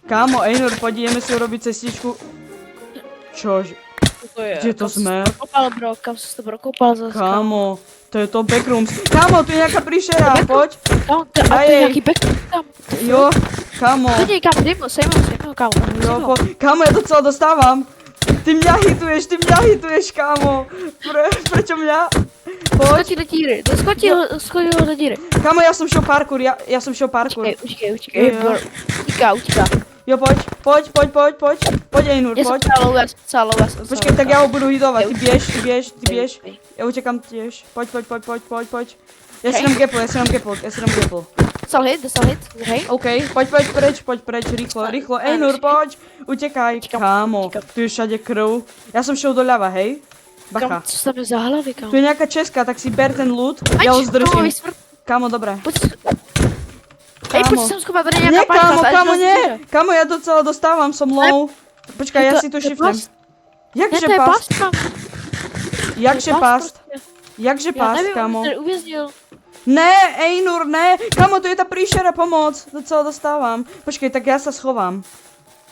Kámo, Einor, poď, ideme si urobiť cestičku. Čože? Kde to sme? Kam si to prokopal zase? Kámo, to je to backrooms. Kámo, tu je nejaká príšera, poď. A to je nejaký backroom tam. Jo, kámo. To nie, kam, sejmo, kámo. Jo, kámo, ja to celé dostávam. Ty mňa hituješ, kámo. Prečo mňa? Poď. Skotí do díry, skotí ho do díry. Kámo, ja som šiel parkour, ja som šiel parkour. Utíkaj. Utíká. Jo, poď, Einur, Ja som poď. celou. Počkej, tak ja ho budu hitovať, ty biež. Ja utekam tiež, poď. Ja si dám gapple. Dostal hit, hej. OK, poď preč, rýchlo. Einur, poď, utekaj. Kámo, tu je všade krv. Ja som šiel doľava, hej? Bacha. Kam, co tam je za hlavy, kámo? Tu je nejaká česká, tak si ber ten loot, ja ho zdržím. Kámo, dobre. Hej, poď sem schovať, tady je nejaká pačka. Kámo, nie. Kámo, ja to celé dostávam, som low. Počkaj, ja si tu shiftnem. Jakže past? Jakže past, kámo? Ne, Einur, ne. Kámo, tu je tá príšera, pomoc. To celé dostávam. Počkej, tak ja sa schovám.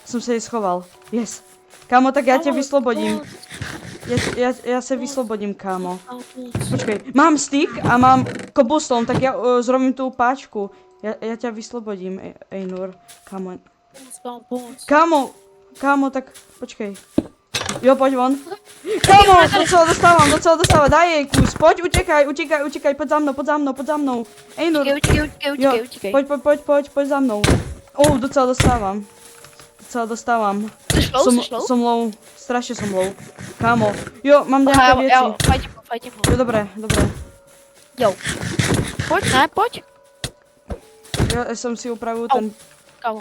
Som sa jej schoval. Yes. Kámo, tak ja ťa vyslobodím. Ja sa vyslobodím, kámo. Počkej, mám stick a mám cobblestone, tak ja zrobím tú páčku. Ja ťa vyslobodím, Einur. Kámo. Kámo, tak počkej. Jo, poď von. Kámo, to celé dostávam. Daj jej kus. Poď, utekaj. Poď za mnou. Einur. Utíkaj. Poď za mnou. Docela dostávam. Som low. Strašne som low. Kámo. Jo, mám nejaké veci. Fajte ho. Jo, dobre. Jo. Poď. Ja som si upravil ten... Kámo.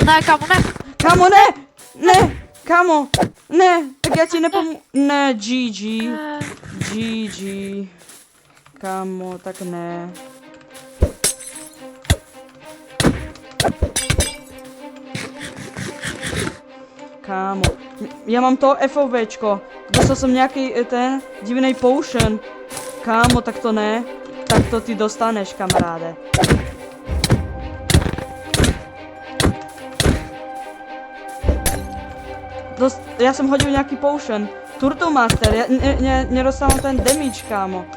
Ne. Kámo, ne! Kámo, ne! Tak ja ti Ne, GG. Kámo, tak ne. Kámo, ja mám to FOVčko. Dostal som nejaký ten divnej potion. Kámo, tak to ne. Tak to ty dostaneš, kamaráde. Ja som hodil nejaký potion. Turtle Master, ja nedostávam ten damage, kámo.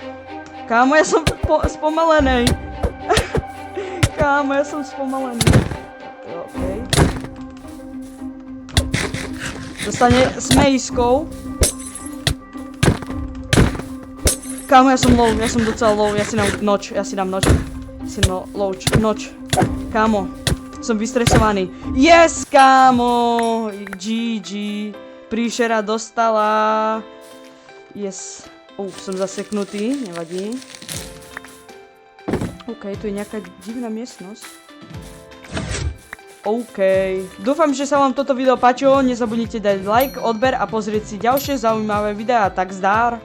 Kámo, ja som spomalený. Kámo, ja som spomalený. Okay. Dostane s mejskou. Kámo, ja som low, ja som docela low, ja si dám noč. Kámo, som vystresovaný. Yes, kámo! GG. Príšera dostala. Yes. Som zaseknutý, nevadí. OK, tu je nejaká divná miestnosť. OK. Dúfam, že sa vám toto video páčilo. Nezabudnite dať like, odber a pozrieť si ďalšie zaujímavé videá. Tak zdar!